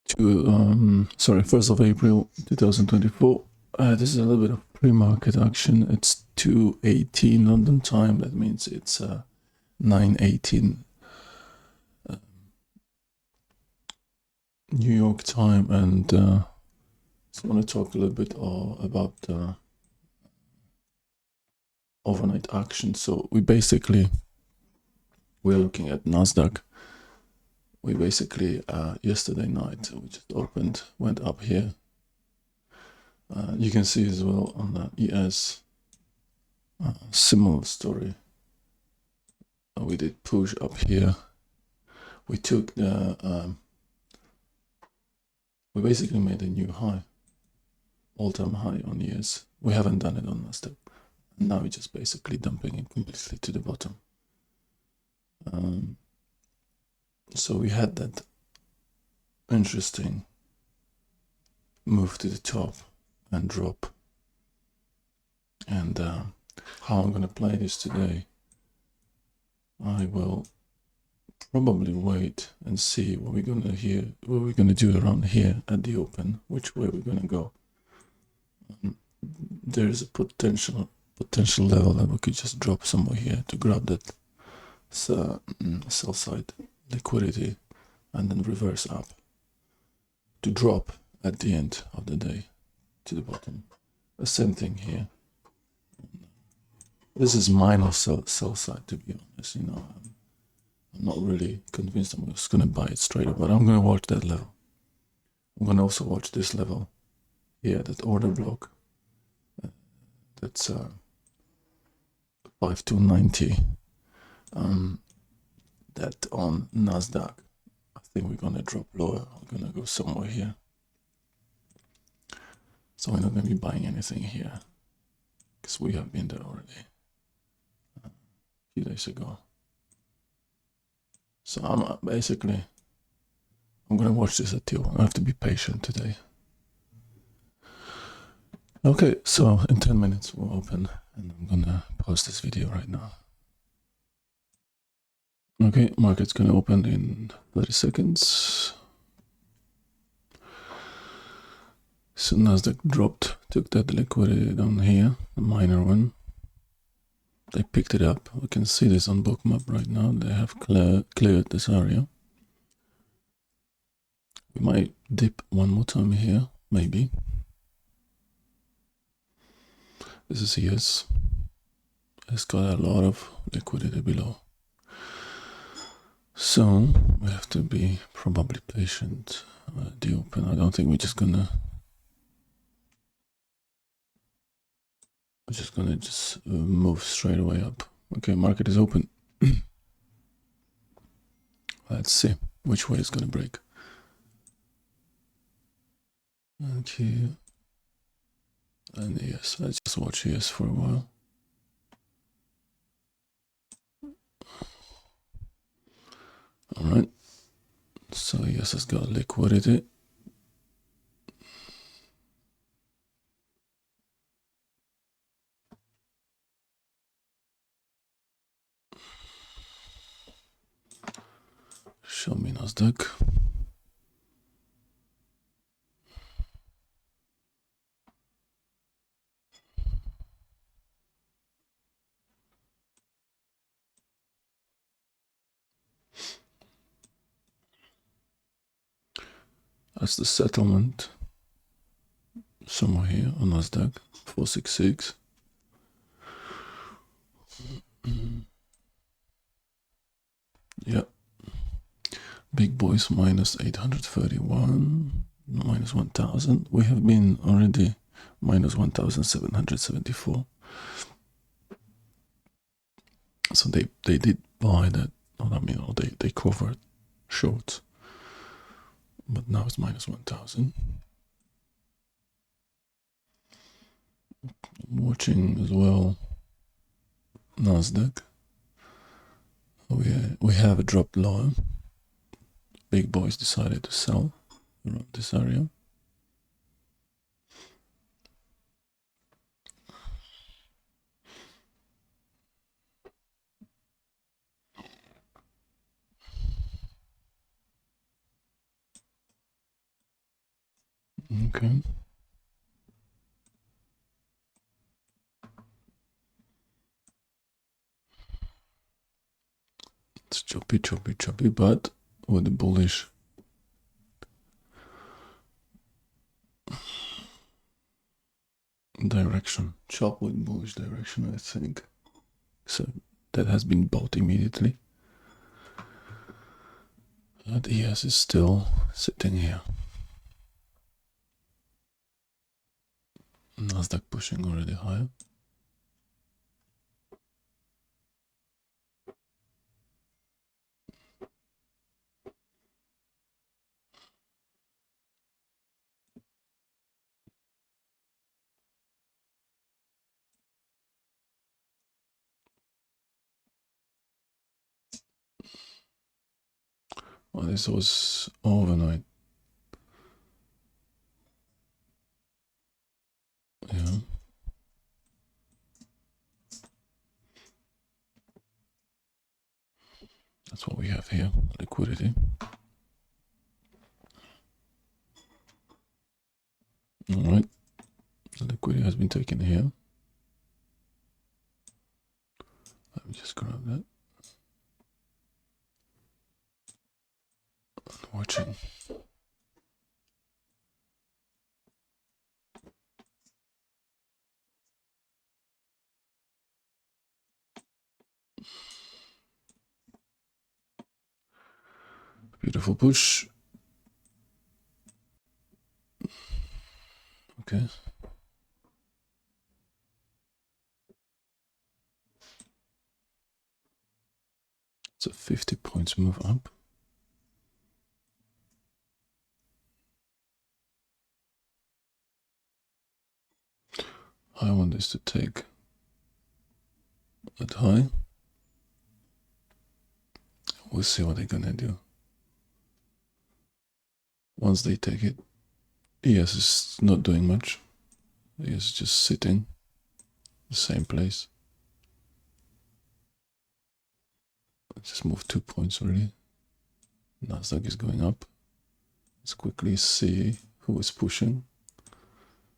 to 1st of April 2024. This is a little bit of pre-market action. It's 2:18 London time. That means it's 9:18 New York time, and just want to talk a little bit about overnight action. So we're looking at Nasdaq. We basically yesterday night we just opened, went up here. You can see as well on the ES similar story. We did push up here. We took the we basically made a new high, all-time high on ES. We haven't done it on Nasdaq. Now we're just basically dumping it completely to the bottom. So we had that interesting move to the top and drop. And how I'm going to play this today, I will probably wait and see what we're going to do around here at the open, which way we're going to go. There's a potential level that we could just drop somewhere here to grab that sell side liquidity and then reverse up to drop at the end of the day to the bottom. The same thing here. This is minor sell side, to be honest. I'm not really convinced I'm just going to buy it straight up, but I'm going to watch that level. I'm going to also watch this level here, that order block. That's 5290. That on Nasdaq, I think we're going to drop lower. We're going to go somewhere here. So we're not going to be buying anything here because we have been there already a few days ago. So I'm going to watch this until I have to be patient today. Okay, so in 10 minutes we'll open, and I'm going to pause this video right now. Okay, market's going to open in 30 seconds. So Nasdaq dropped, took that liquidity down here, the minor one. They picked it up. We can see this on Bookmap right now. They have cleared this area. We might dip one more time here, maybe. This is ES. It's got a lot of liquidity below. So we have to be probably patient at the open. I don't think we're just gonna move straight away up. Okay, market is open. Let's see which way it's gonna break. Okay. And yes, let's just watch ES for a while. Alright. So ES has got liquidity. Show me Nasdaq. That's the settlement. Somewhere here on Nasdaq, 466. Yeah. Big boys minus 831, minus 1000. We have been already minus 1774. So they did buy that. I mean, they covered short, but now it's minus 1000. I'm watching as well Nasdaq. We have a drop lower. Big boys decided to sell around this area. Okay. It's choppy, but with the bullish direction. Chop with bullish direction, I think. So that has been bought immediately. And ES is still sitting here. Nasdaq pushing already higher. Well, this was overnight. Yeah. That's what we have here, liquidity. All right, the liquidity has been taken here. Let me just grab that. Watching. Beautiful push. Okay. It's a 50 points move up. I want this to take that high. We'll see what they're gonna do. Once they take it, ES is not doing much. ES is just sitting the same place. Just move 2 points already. Nasdaq is going up. Let's quickly see who is pushing.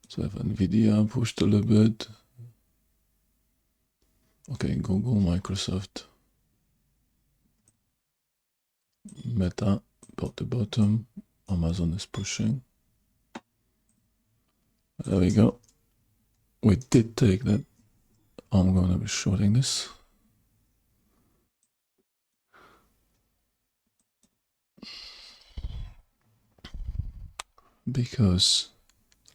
So I have Nvidia pushed a little bit. Okay, Google, Microsoft, Meta, about the bottom. Amazon is pushing. There we go. We did take that. I'm going to be shorting this. Because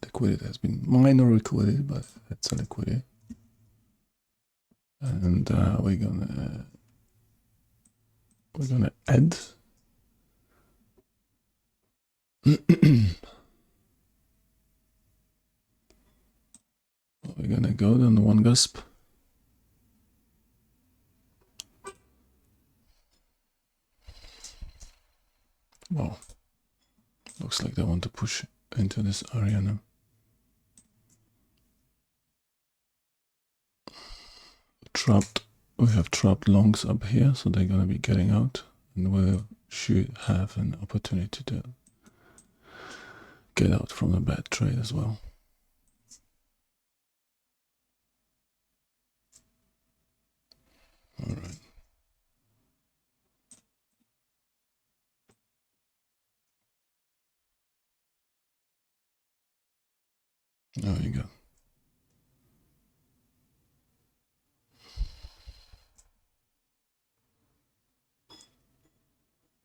liquidity has been minor liquidity, but it's a liquidity. And we're gonna add we're gonna go down the one gasp. Wow, looks like they want to push into this area now. We have trapped longs up here, so they're gonna be getting out, and we should have an opportunity to get out from a bad trade as well. All right. There you go.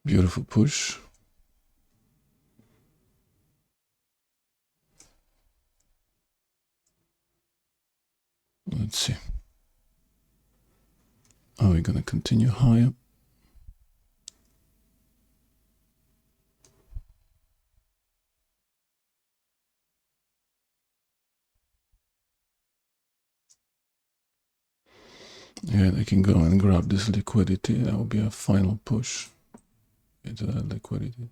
Beautiful push. Let's see. Are we going to continue higher? Yeah, they can go and grab this liquidity. That will be a final push into that liquidity.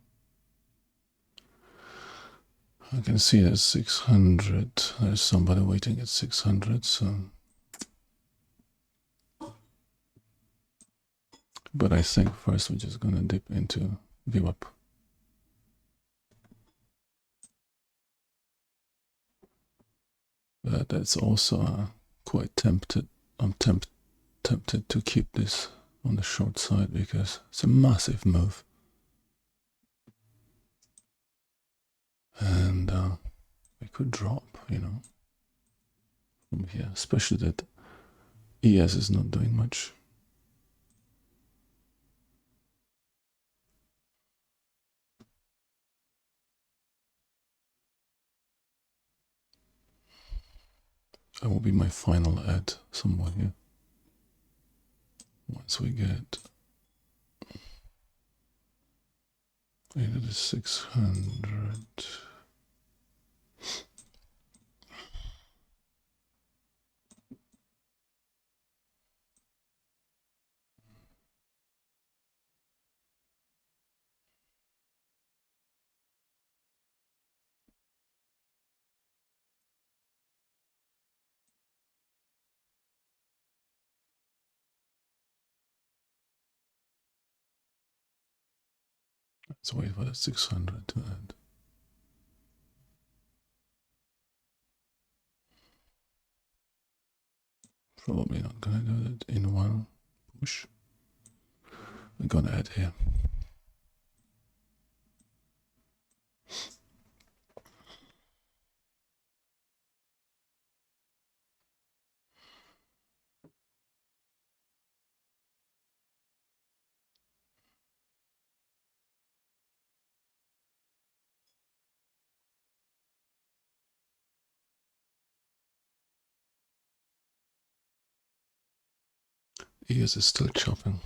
I can see there's 600. There's somebody waiting at 600, so. But I think first we're just gonna dip into VWAP. But that's also quite tempted. I'm tempted to keep this on the short side because it's a massive move. And we could drop, you know, from here, especially that ES is not doing much. That will be my final ad somewhere here. Once we get into the 600. Let's wait for the 600 to end. Probably not gonna do that in one push. We're gonna add here. ES is still chopping.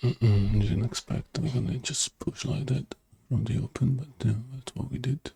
Didn't expect we're gonna just push like that from the open, but that's what we did.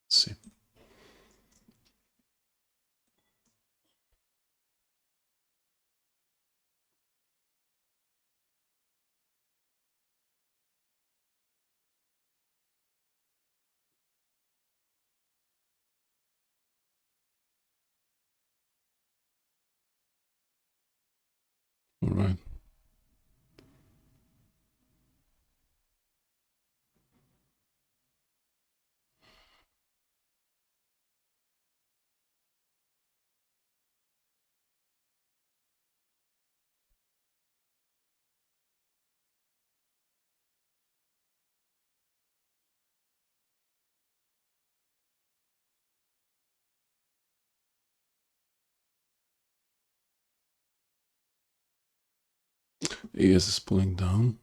Let's see. All right. ES is pulling down.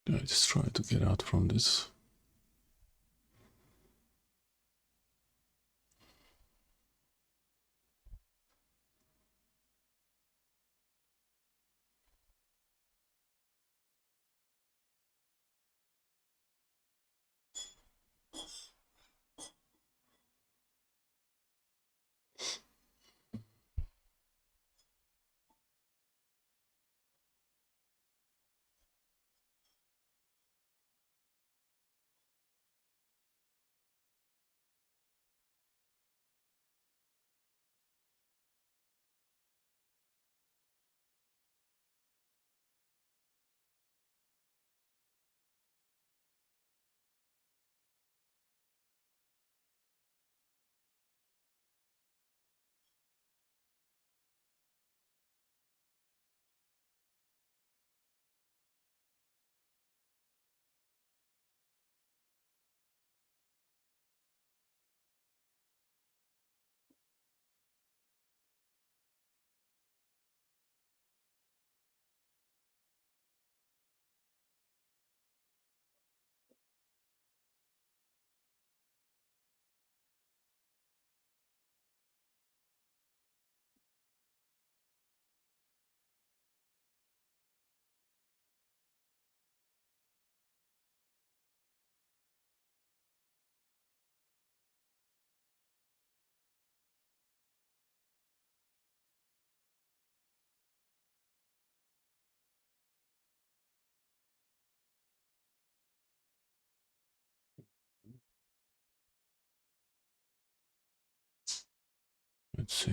I just try to get out from this. Let's see.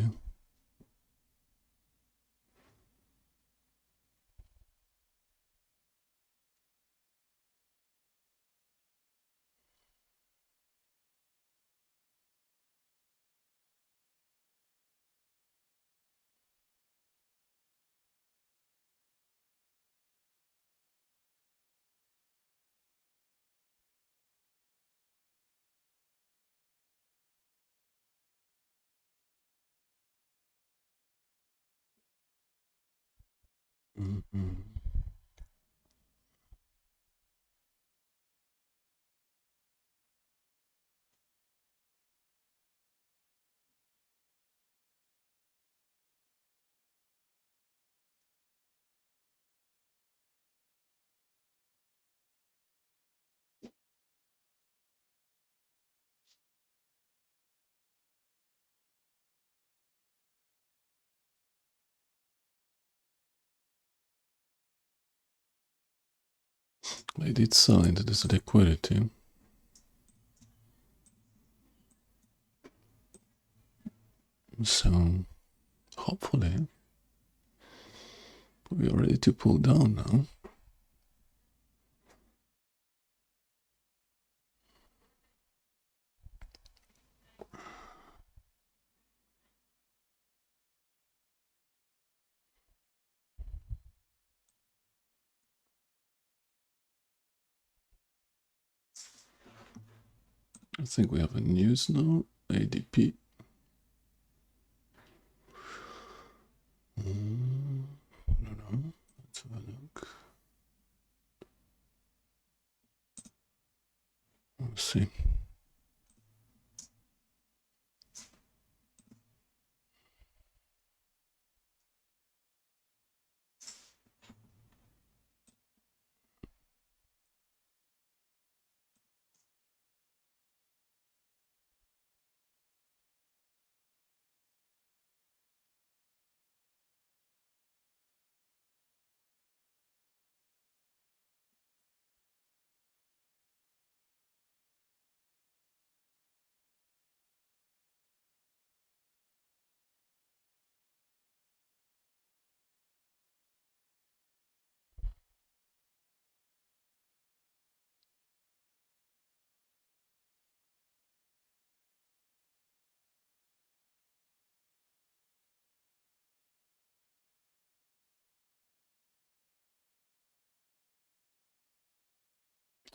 Mm-mm. They did sell into this liquidity. So hopefully we are ready to pull down now. I think we have a news now. ADP. I don't know. Let's have a look. Let's see.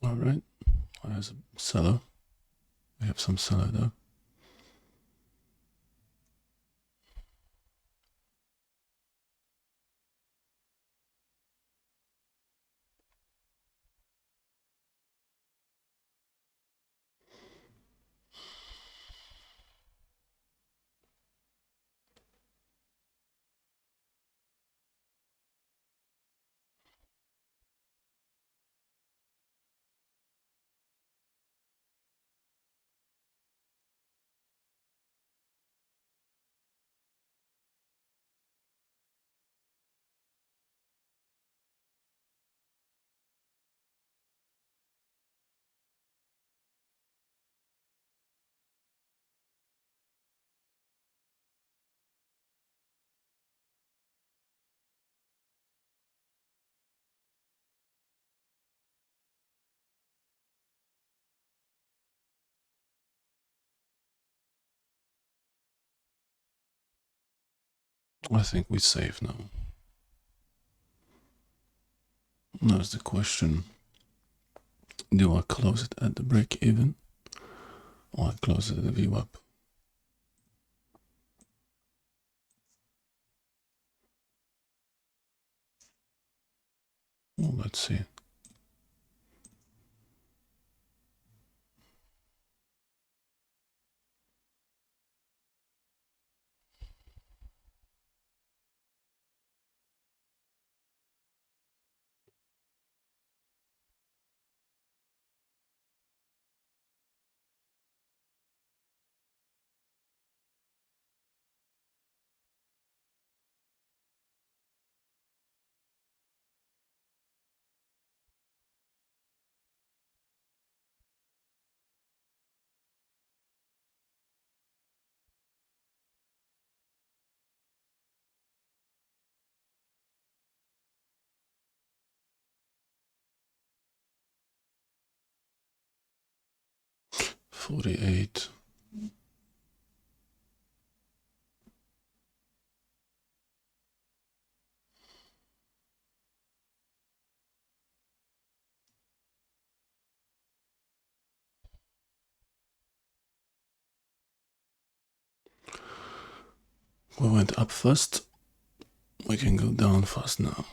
All right. There's a seller. We have some seller though. I think we save now. Now the question. Do I close it at the break even? Or I close it at the VWAP? Well, let's see. 48. We went up first. We can go down fast now.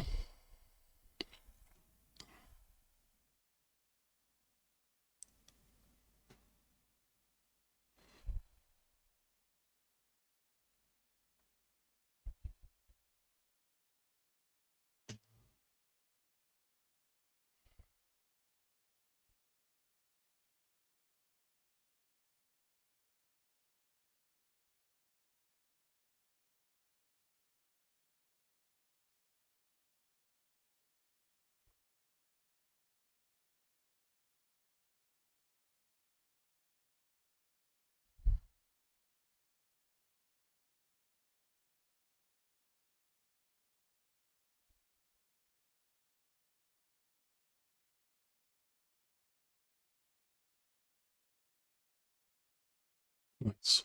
Nice.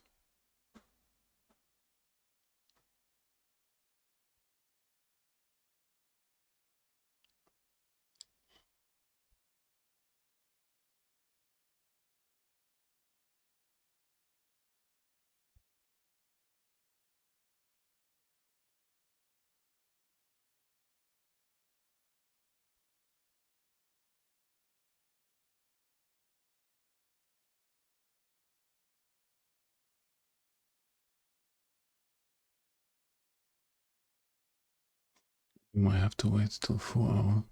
We might have to wait till 4 hours.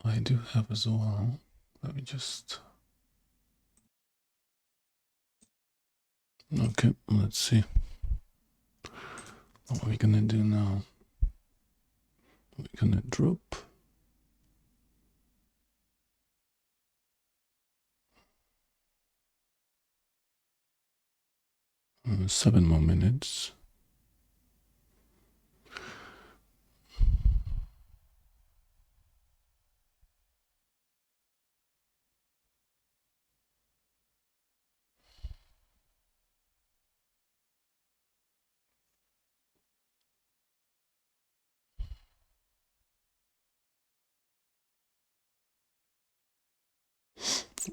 I do have as well. Let me just. Okay, let's see. What are we gonna do now? We're gonna drop. Seven more minutes.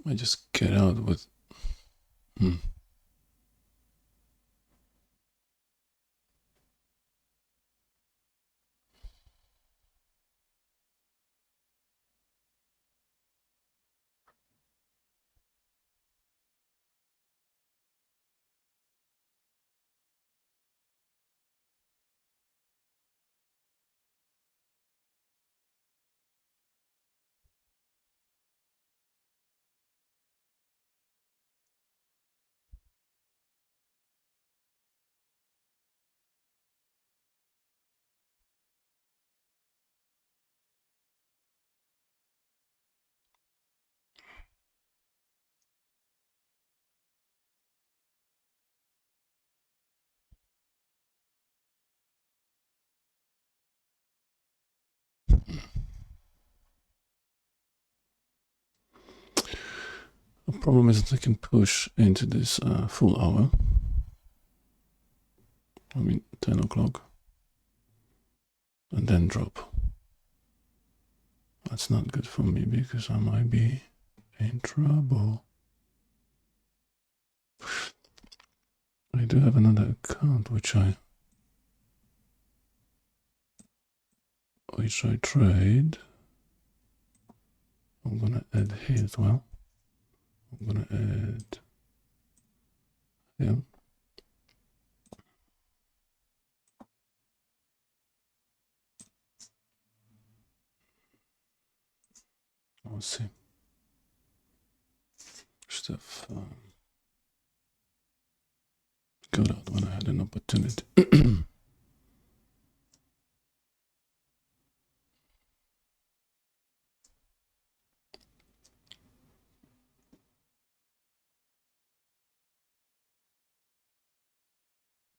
I just get out with. The problem is that I can push into this full hour. I mean 10 o'clock. And then drop. That's not good for me because I might be in trouble. I do have another account which I trade. I'm gonna add here as well. I'm gonna add here. Let's see. Should have got out when I had an opportunity.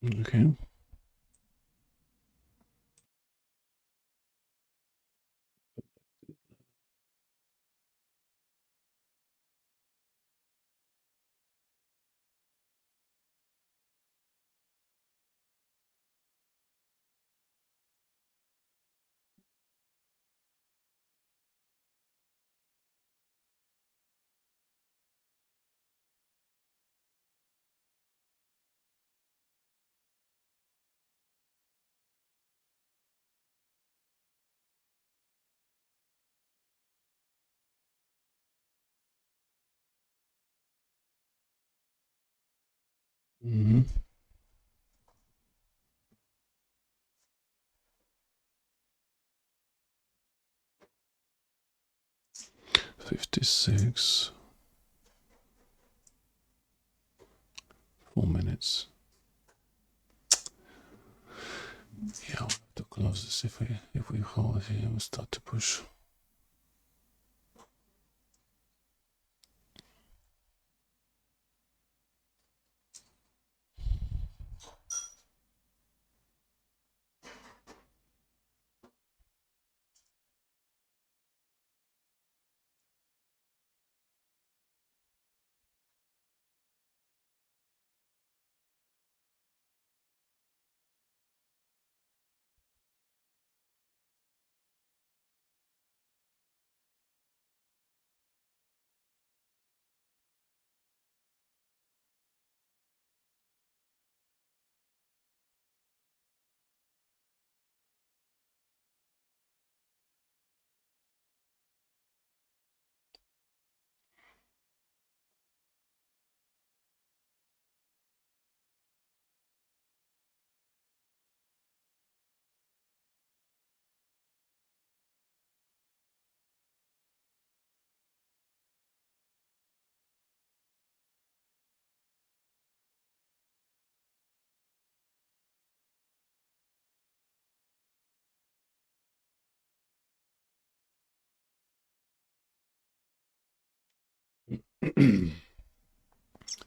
Okay. Mm-hmm. 56. 4 minutes. Yeah, we'll have to close this if we hold here. We'll start to push.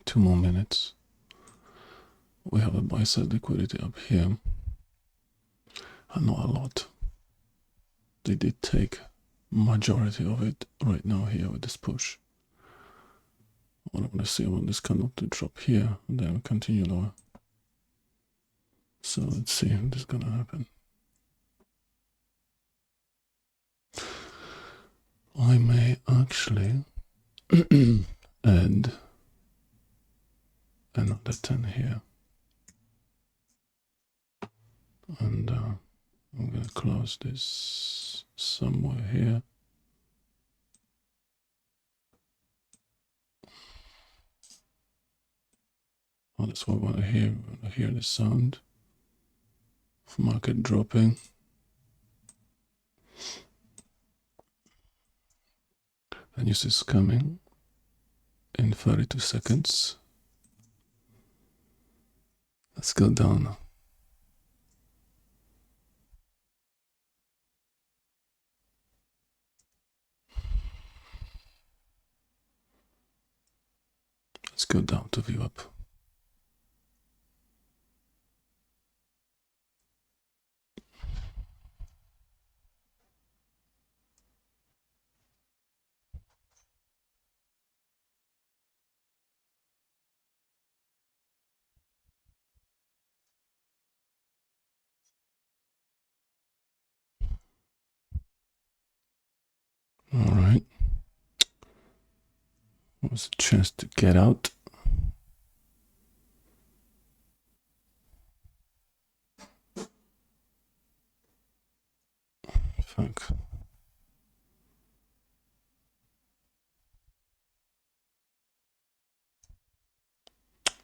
Two more minutes. We have a buy side liquidity up here. Not a lot. They did take majority of it right now here with this push. What I want to see, I want this candle to drop here and then continue lower. So let's see if this is gonna happen. I may actually add another 10 here. And I'm gonna close this somewhere here. Oh, that's what I want to hear. I want to hear the sound of market dropping. And news is coming in 32 seconds. Let's go down. Let's go down to view up. All right. Was a chance to get out. Fuck.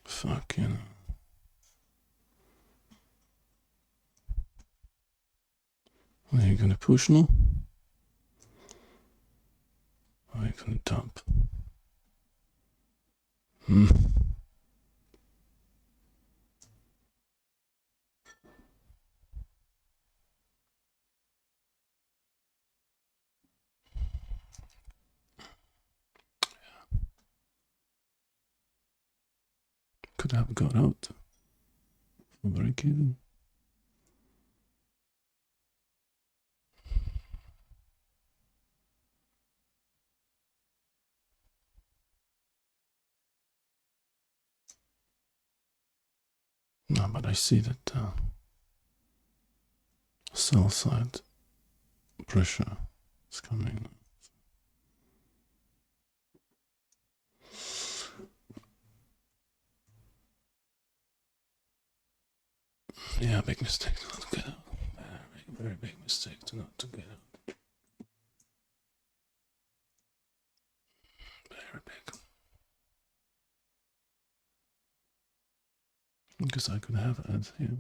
Fuck, you know. Are you gonna push now? Or are you gonna dump? Could have got out for break even. No, but I see that sell side pressure is coming. Yeah, big mistake to not get out. Very big mistake to not to get out. Very big. Because I could have ads here.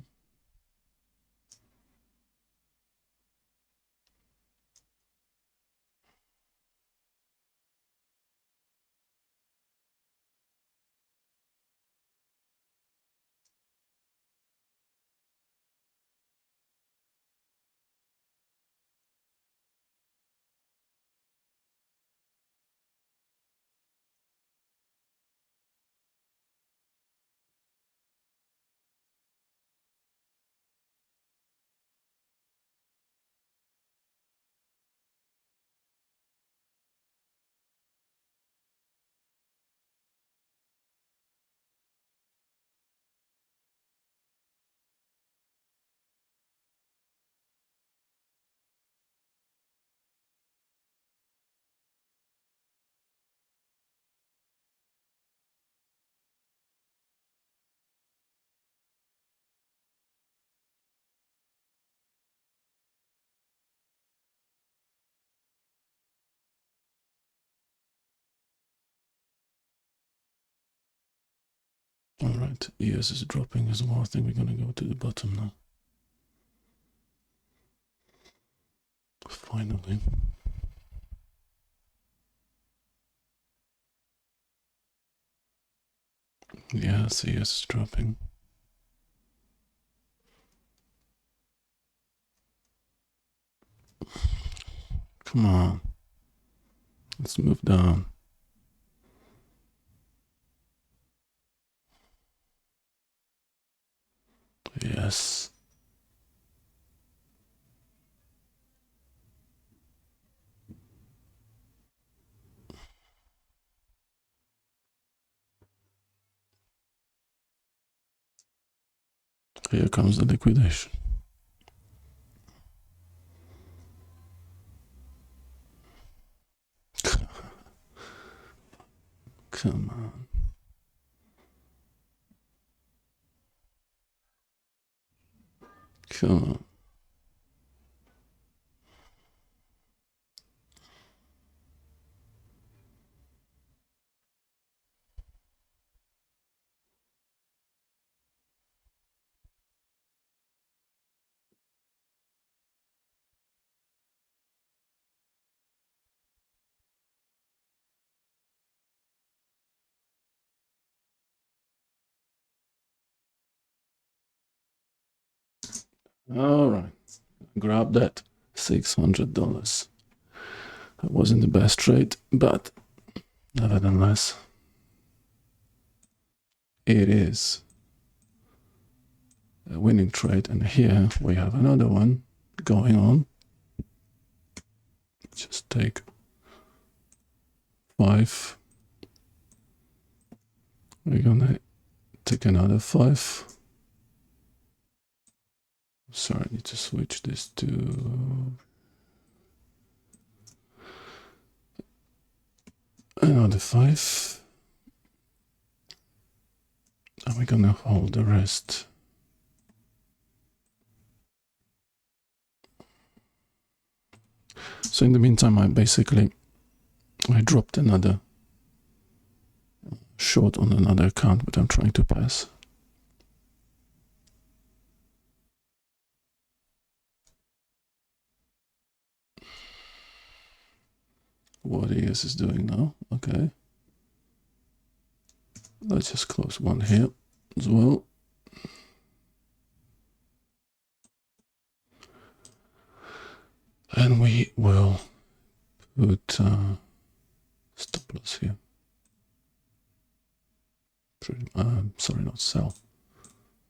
Alright, ES is dropping as well. I think we're gonna go to the bottom now. Finally. Yeah, ES is dropping. Come on. Let's move down. Yes. Here comes the liquidation. Come on. Come on. All right. Grab that $600. That wasn't the best trade, but nevertheless, it is a winning trade. And here we have another one going on. Just take 5. We're gonna take another 5. Sorry, I need to switch this to Another 5. And we're gonna hold the rest. So in the meantime, I dropped another short on another account, but I'm trying to pass. What ES is doing now? Okay. Let's just close one here as well. And we will put stop loss here. Sorry, not sell.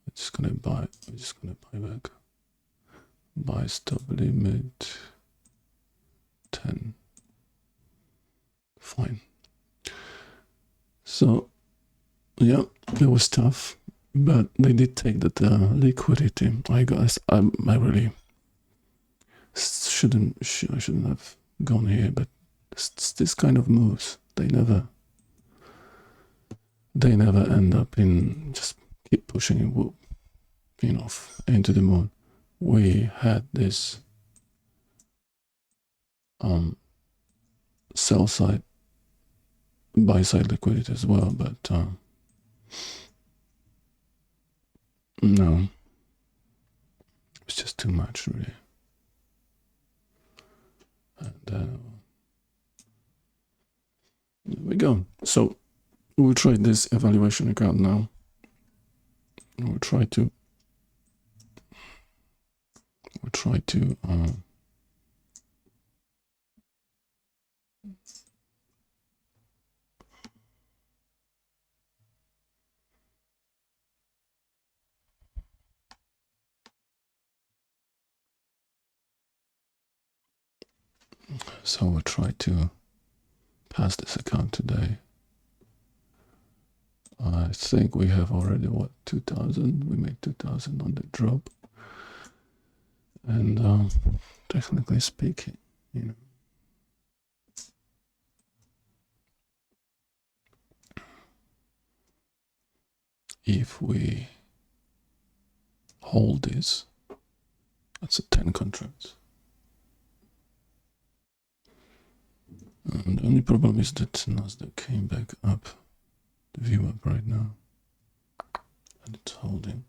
We're just gonna buy. We're just gonna buy back. Buy stop limit 10. Fine. So yeah, it was tough, but they did take that liquidity. I really shouldn't have gone here, but it's this kind of moves, they never end up in just keep pushing it, into the moon. We had this sell side, buy side liquidity as well, but no, it's just too much, really. And there we go. So we'll try this evaluation account now. We'll try to pass this account today. I think we have already, 2,000? We made 2,000 on the drop. And technically speaking, if we hold this, that's a 10 contracts. And the only problem is that Nasdaq came back up the VWAP right now, and it's holding.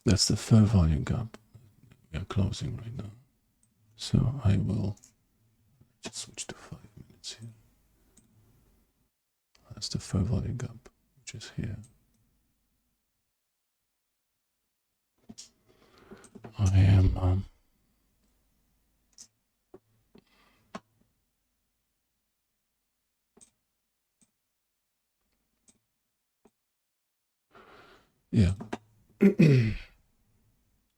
That's the fair value gap we are closing right now. So I will just switch to 5 minutes here. That's the fair value gap, which is here. I am yeah.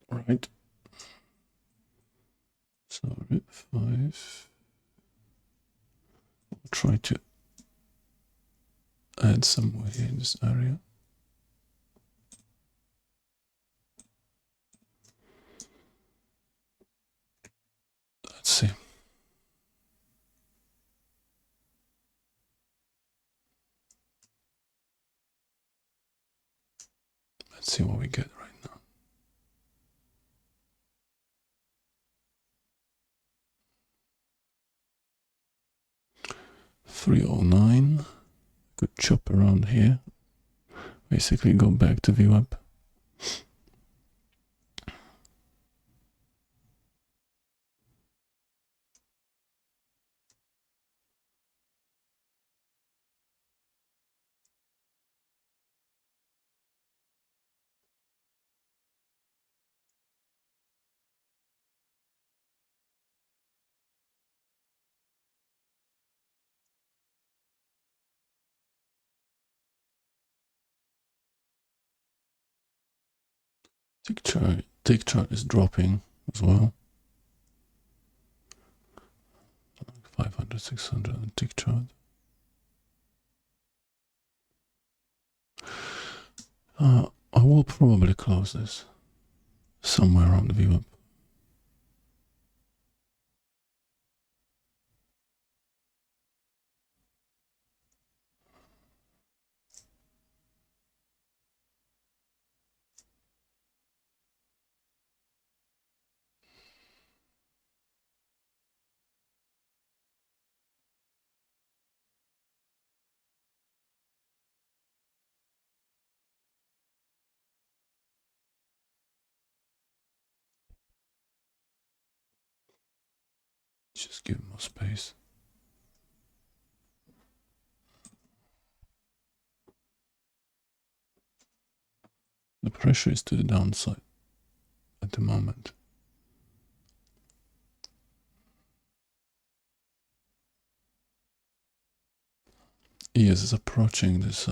Right. Sorry, 5. I'll try to add somewhere here in this area. Let's see. Let's see what we get right now. $309. Could chop around here. Basically go back to VWAP. Tick chart is dropping as well. 500, 600 on tick chart. I will probably close this somewhere around the VWAP. just give more space. The pressure is to the downside at the moment. ES is approaching this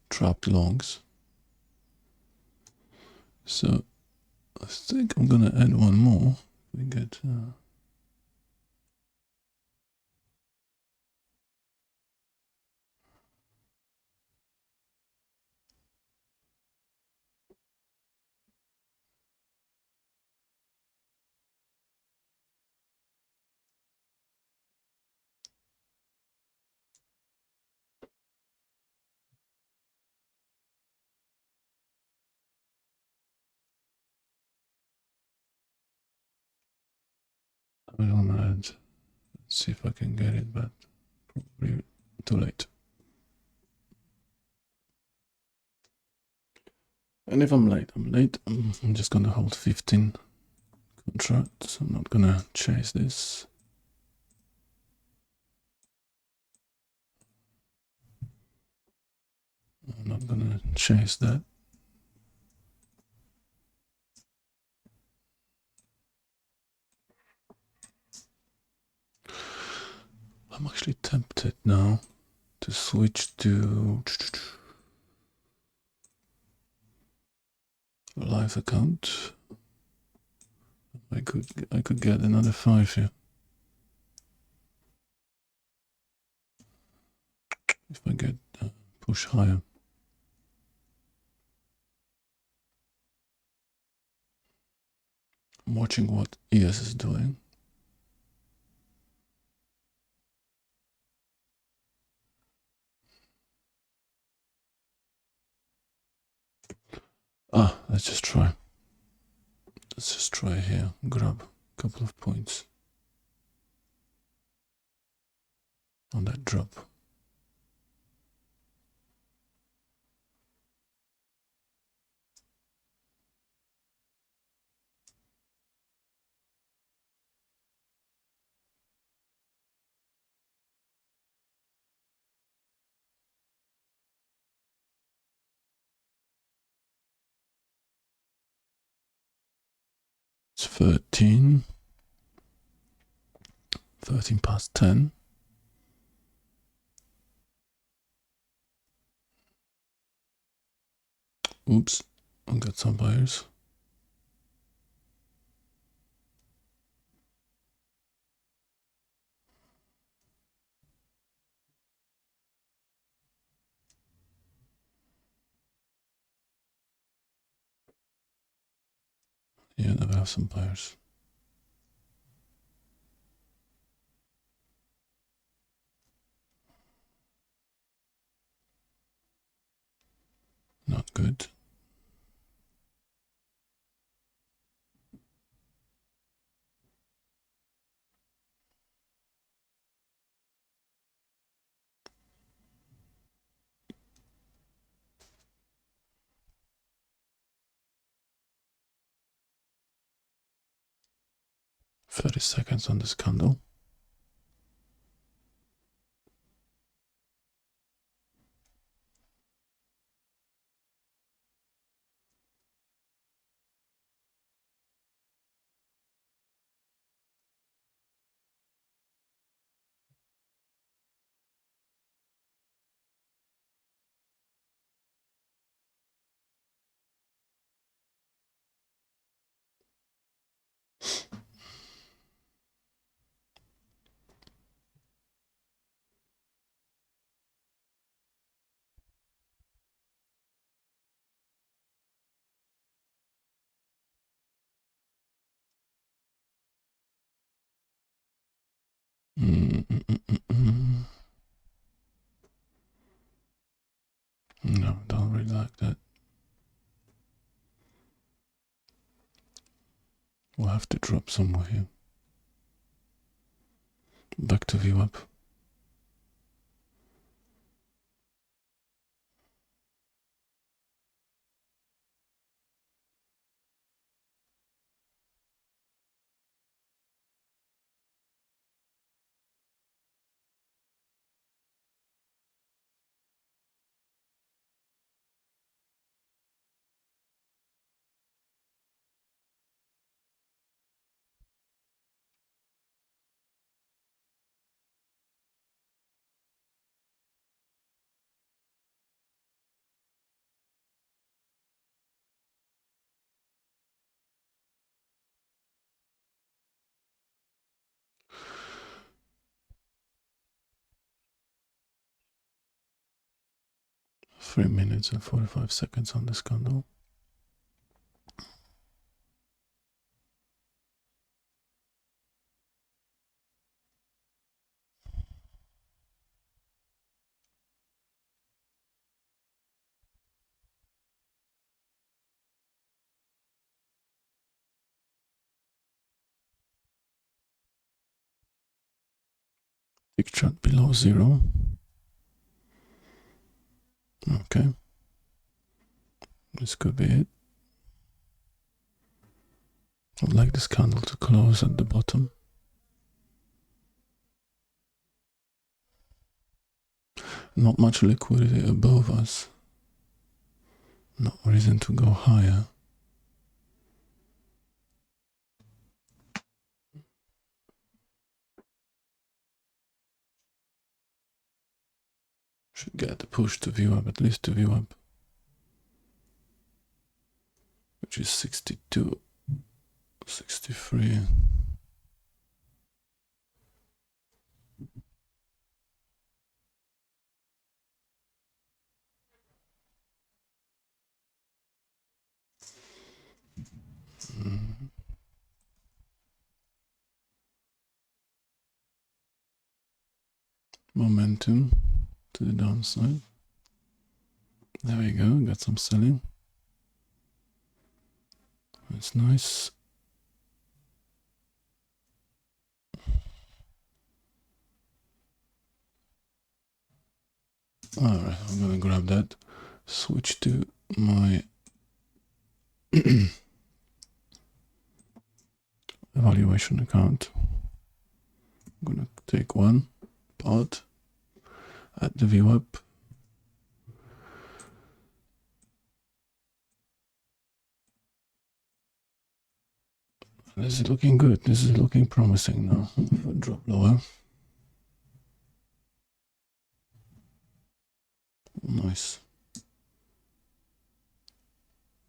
trapped longs. So I think I'm gonna add one more. We get I'm gonna add. Let's see if I can get it, but probably too late. And if I'm late, I'm late. I'm just gonna hold 15 contracts. I'm not gonna chase this. I'm not gonna chase that. I'm actually tempted now to switch to live account. I could get another 5 here if I get push higher. I'm watching what ES is doing. Let's just try. Let's just try here. Grab a couple of points on that drop. It's 13 past 10. Oops, I got some buyers. Yeah, I have some buyers. Not good. $30 on this candle. No, don't really like that. We'll have to drop somewhere here. Back to view up. 3 minutes and 45 seconds on this candle. Tick chart below 0. Okay. This could be it. I'd like this candle to close at the bottom. Not much liquidity above us. No reason to go higher. Should get the push to view up, at least to view up. Which is 62, 63. Momentum to the downside. There we go, got some selling. That's nice. Alright, I'm gonna grab that. Switch to my evaluation account. I'm gonna take one part at the view up. This is looking good. This is looking promising now. If I drop lower. Nice.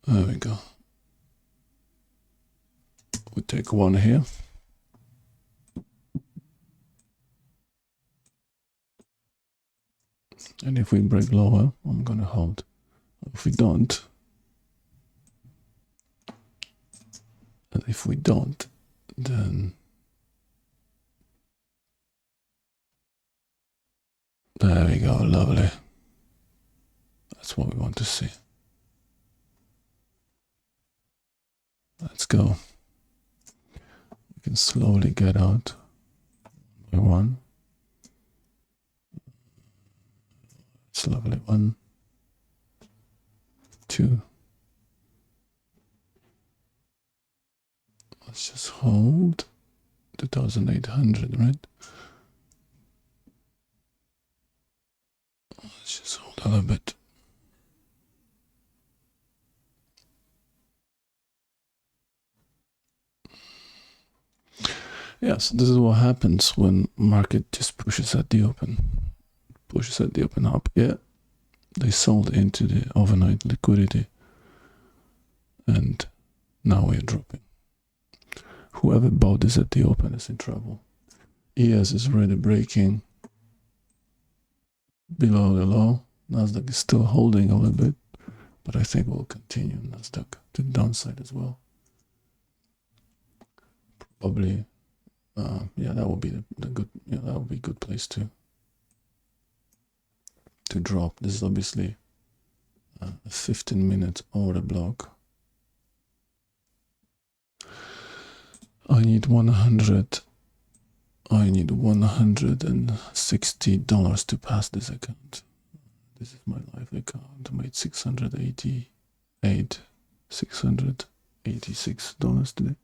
There we go. We take one here. And if we break lower, I'm gonna hold. If we don't, then there we go, lovely. That's what we want to see. Let's go. We can slowly get out by one. It's lovely. 1, 2. Let's just hold 2,800, right? Let's just hold a little bit. Yes, this is what happens when market just pushes at the open. Pushes at the open up. Yeah, they sold into the overnight liquidity. And now we're dropping. Whoever bought this at the open is in trouble. ES is already breaking below the low. Nasdaq is still holding a little bit, but I think we'll continue Nasdaq to the downside as well. Probably, yeah, that would be the good. Yeah, that would be a good place to drop. This is obviously a 15-minute order block. I need $160 to pass this account. This is my live account. I made $686 today.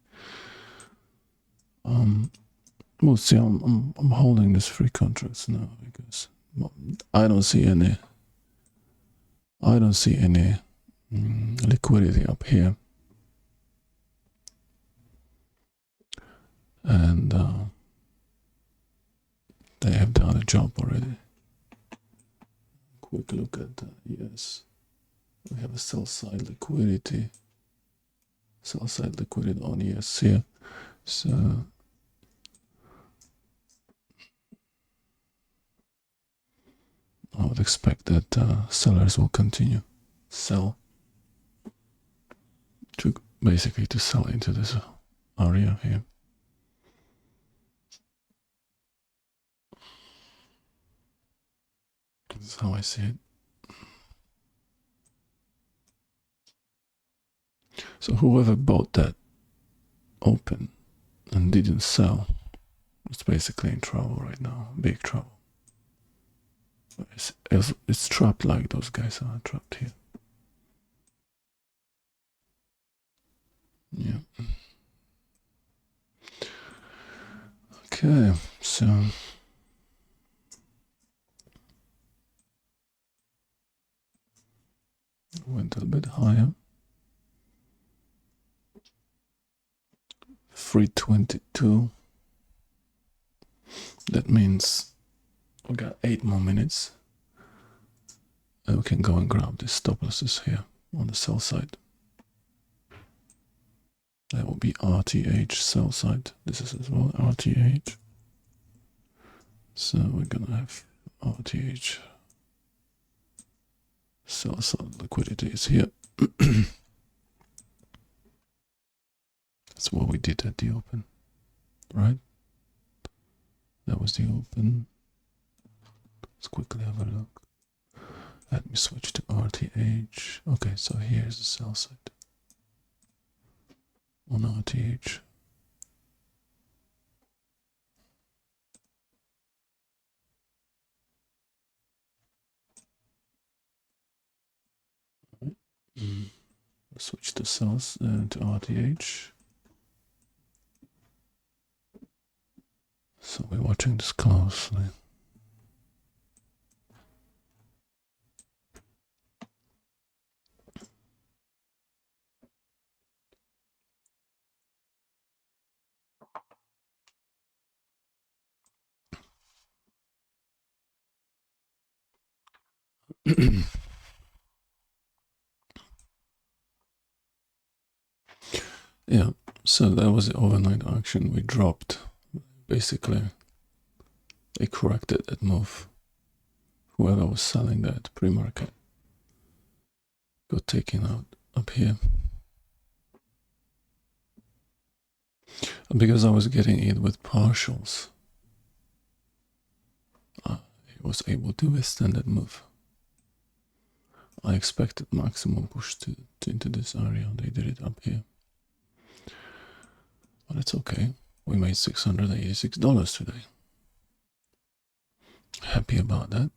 We'll see. I'm holding these free contracts now because I don't see any liquidity up here. And they have done a job already. Quick look at yes, we have a sell side liquidity on ES here. So I would expect that sellers will continue sell to basically to sell into this area here. That's how I see it. So whoever bought that open and didn't sell is basically in trouble right now, big trouble. It's trapped like those guys are trapped here. Yeah. Okay, so went a bit higher. 322. That means we got 8 more minutes. And we can go and grab the stop losses here on the sell side. That will be RTH sell side. This is as well RTH. So we're gonna have RTH sell side liquidity is here. That's what we did at the open, right? That was the open. Let's quickly have a look. Let me switch to RTH. Okay, so here's the sell side on RTH. Switch to sales to RTH. So we're watching this closely. Yeah, so that was the overnight action. We dropped. Basically, they corrected that move. Whoever was selling that pre-market got taken out up here. And because I was getting it with partials, I was able to withstand that move. I expected maximum push into this area. They did it up here. But it's okay. We made $686 today. Happy about that.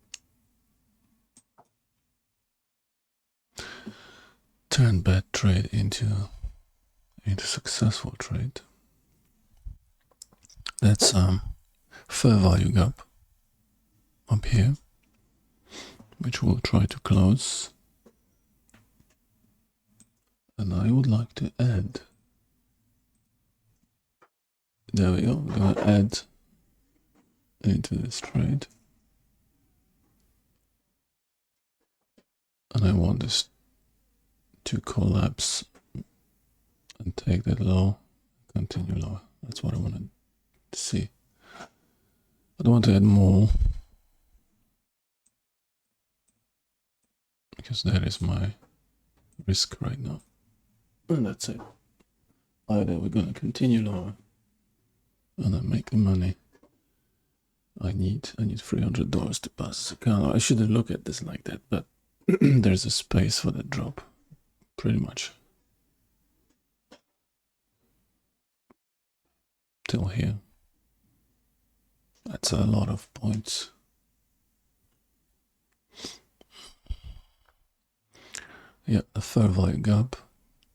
Turn bad trade into successful trade. That's fair value gap up here, which we'll try to close. And I would like to add. There we go. We're gonna add into this trade. And I want this to collapse and take that low, continue lower. That's what I want to see. I don't want to add more because that is my risk right now. And that's it. Either we're gonna continue lower and then make the money. I need $300 to pass this account. I shouldn't look at this like that, but there's a space for that drop, pretty much. Till here. That's a lot of points. Yeah, the fair value gap.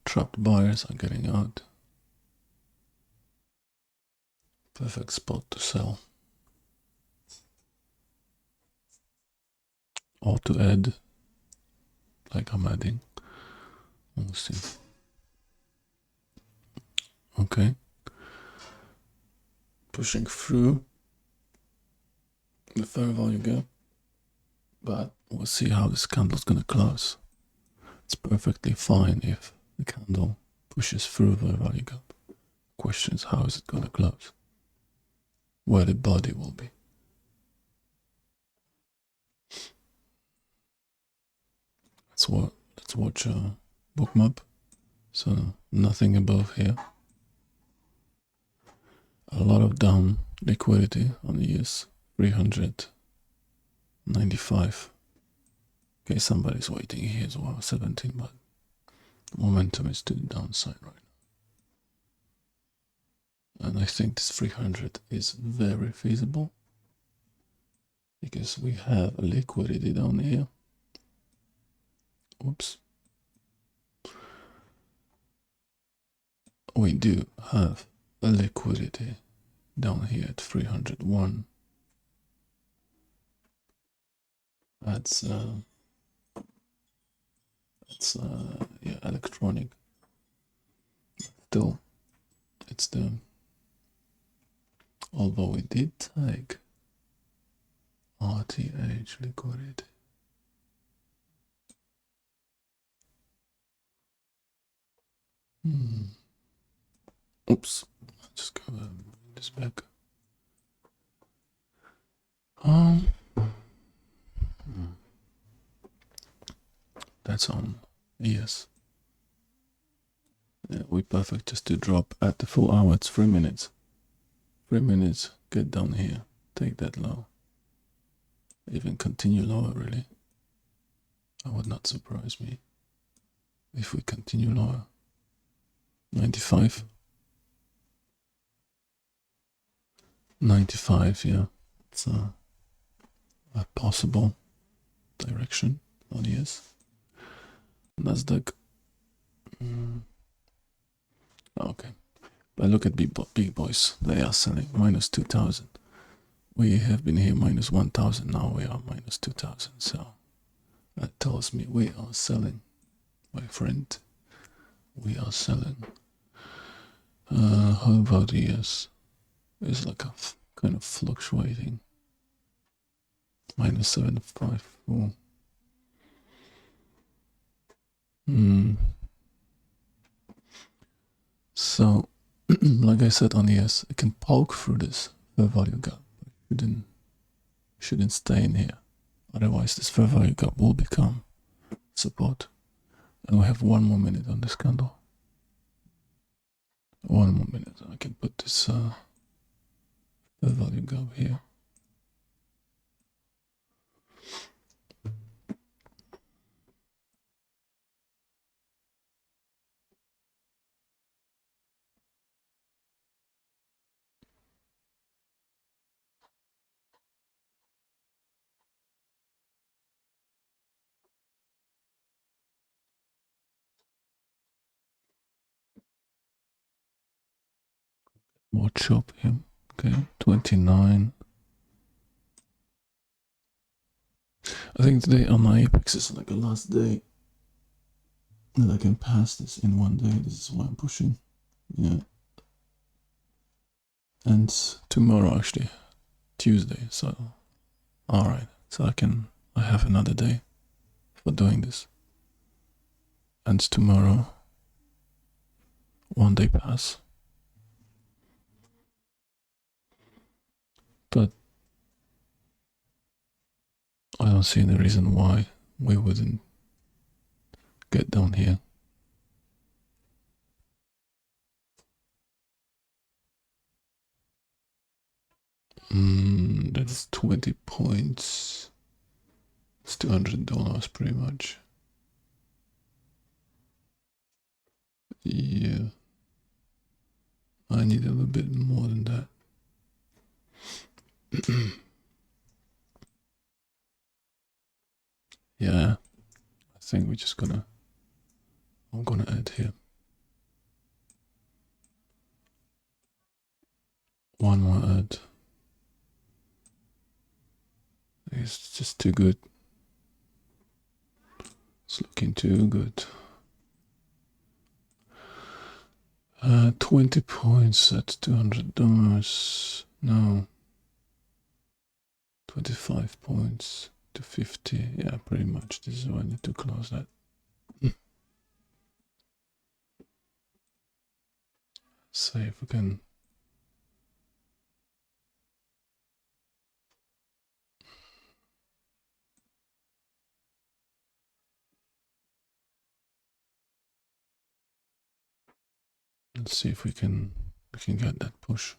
Trapped buyers are getting out. Perfect spot to sell. Or to add, like I'm adding. We'll see. Okay. Pushing through the fair value gap. But we'll see how this candle's gonna close. It's perfectly fine if the candle pushes through the value gap. Question is, how is it gonna close? Where the body will be. let's watch bookmap. So nothing above here. A lot of down liquidity on the ES 395. Okay, somebody's waiting here as well, 17, but momentum is to the downside right now. And I think this 300 is very feasible because we have a liquidity down here. Oops. We do have a liquidity down here at 301. That's yeah, electronic. Still, it's the, although we did take RTH liquidity. Oops, just go this back. That's on. Yes. Yeah, we perfect just to drop at the full hour. It's 3 minutes. 3 minutes. Get down here. Take that low. Even continue lower, really. That would not surprise me if we continue lower. 95. 95, yeah. It's a possible direction on yes. Nasdaq. Okay. But look at big boys. They are selling minus 2,000. We have been here minus 1,000. Now we are minus 2,000. So that tells me we are selling, my friend. We are selling. How about yes? It's like a kind of fluctuating. Minus 754. So, like I said on ES, it can poke through this fair value gap. Shouldn't stay in here. Otherwise, this fair value gap will become support. And we have 1 more minute on this candle. 1 more minute. I can put this fair value gap here. More chop here. Okay, 29. I think today on my apex is like the last day that I can pass this in 1 day. This is why I'm pushing. Yeah. And tomorrow actually, Tuesday. So, alright. So I have another day for doing this. And tomorrow, 1 day pass. But I don't see any reason why we wouldn't get down here. That's 20 points. It's $200 pretty much. Yeah. I need a little bit more than that. Yeah. I think we're just I'm gonna add here. 1 more add. It's just too good. It's looking too good. 20 points at $200. No. 25 points to 50. Yeah, pretty much. This is why I need to close that. See if we can. Let's see if we can get that push.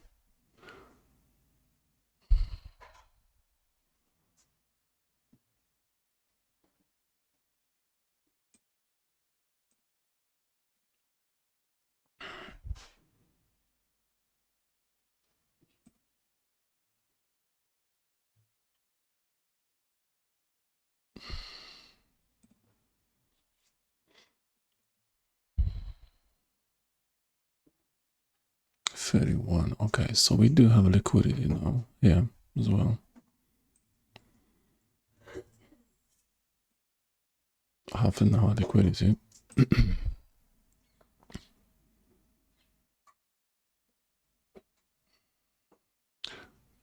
$31. Okay, so we do have liquidity now. Yeah, as well. Half an hour liquidity.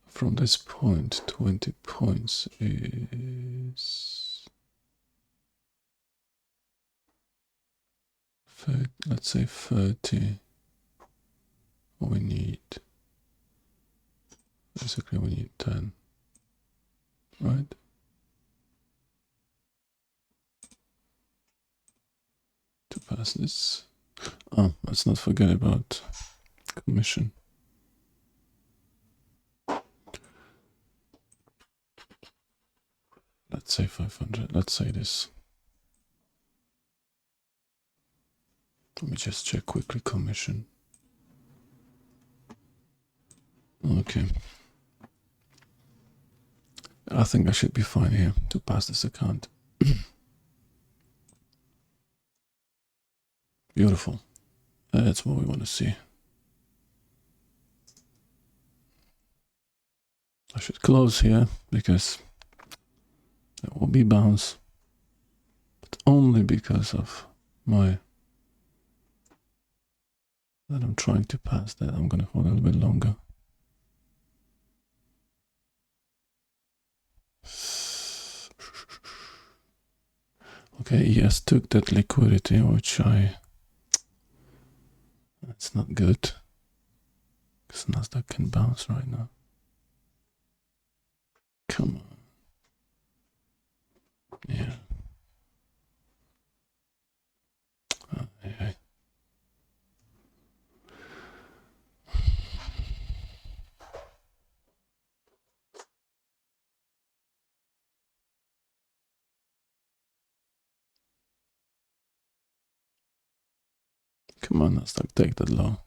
From this point, 20 points is, let's say 30. What we need, basically we need 10, right? To pass this. Oh, let's not forget about commission. Let's say 500. Let's say this. Let me just check quickly commission. Okay. I think I should be fine here to pass this account. Beautiful. That's what we want to see. I should close here because there will be bounce, but only because of my that I'm trying to pass that. I'm gonna hold a little bit longer. Okay, yes, took that liquidity, which that's not good. Because Nasdaq can bounce right now. Come on. Yeah. Yeah. Come on, Nasdaq, take that low.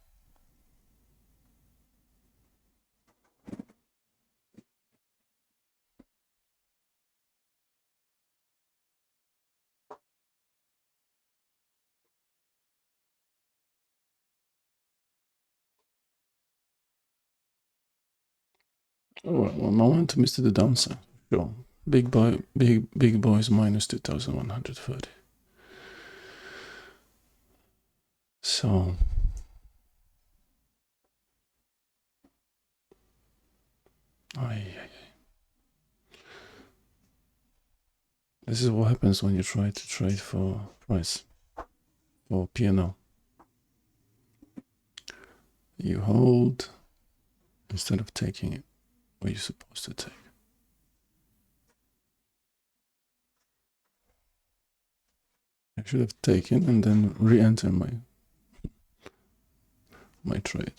Well, momentum is to the downside. Sure. Big boys minus 2,130. So this is what happens when you try to trade for price, for P&L. You hold instead of taking it what you're supposed to take. I should have taken and then re-enter my trade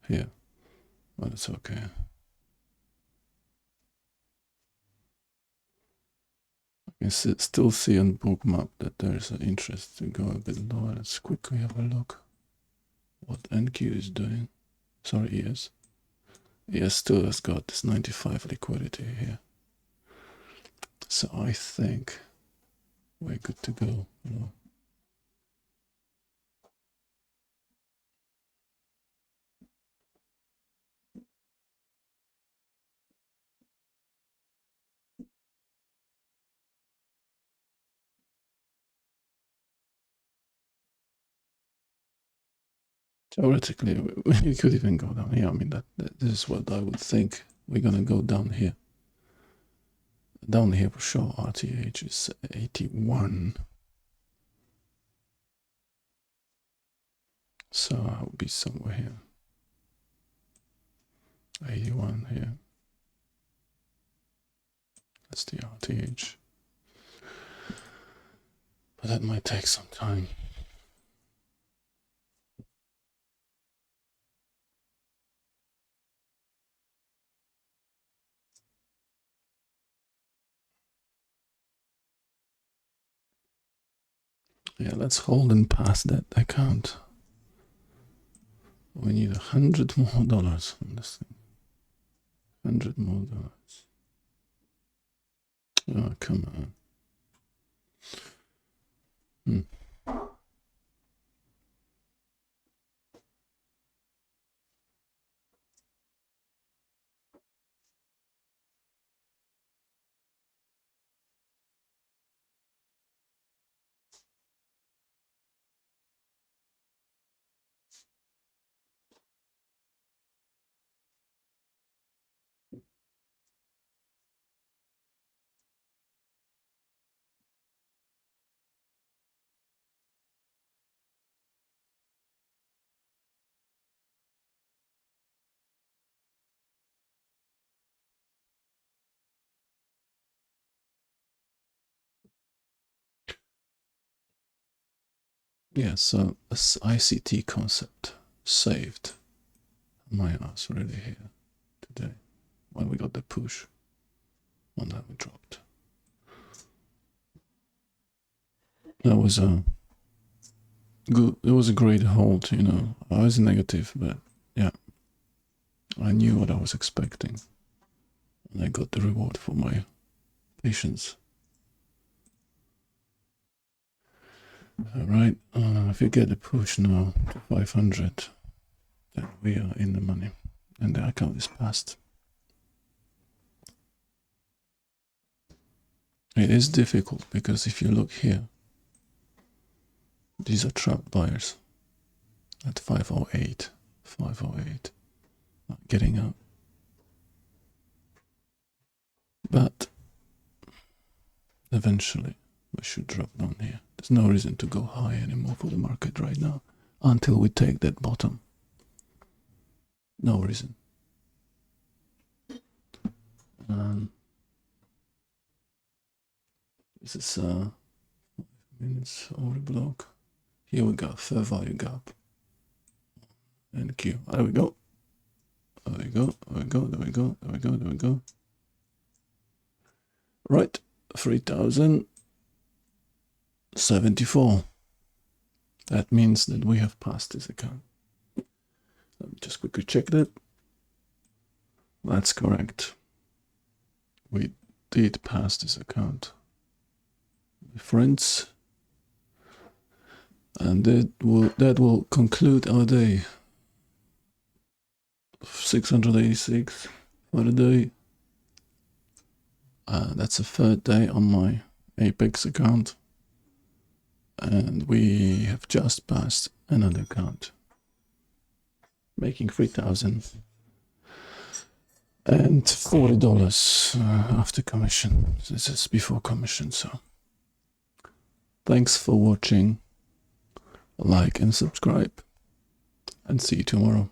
here, but it's okay. I can still see on Bookmap that there's an interest to go a bit lower. Let's quickly have a look what NQ is doing. Sorry, ES. ES still has got this 95 liquidity here. So I think we're good to go. Theoretically, we could even go down here. I mean, this is what I would think. We're gonna go down here. Down here for sure. RTH is 81. So I'll be somewhere here. 81 here. That's the RTH. But that might take some time. Yeah, let's hold and pass that account. We need $100 more on this thing. $100 more. Oh, come on. Yeah, so this ICT concept saved my ass really here today when we got the push on that we dropped. That was a good, it was a great hold, you know. I was negative, but yeah, I knew what I was expecting. And I got the reward for my patience. Alright, if you get a push now to 500, then we are in the money and the account is passed. It is difficult because if you look here, these are trap buyers at 508, 508, getting out. But eventually we should drop down here. There's no reason to go high anymore for the market right now until we take that bottom. No reason. This is 5 minutes over block. Here we go, fair value gap. And Q. There we go. There we go, there we go, there we go, there we go, there we go. Right, 3,074. That means that we have passed this account. Let me just quickly check that. That's correct. We did pass this account. Friends. And that will conclude our day. 686 for the day. That's the third day on my Apex account. And we have just passed another account, making $3,040 after commission. This is before commission, so thanks for watching. Like and subscribe, and see you tomorrow.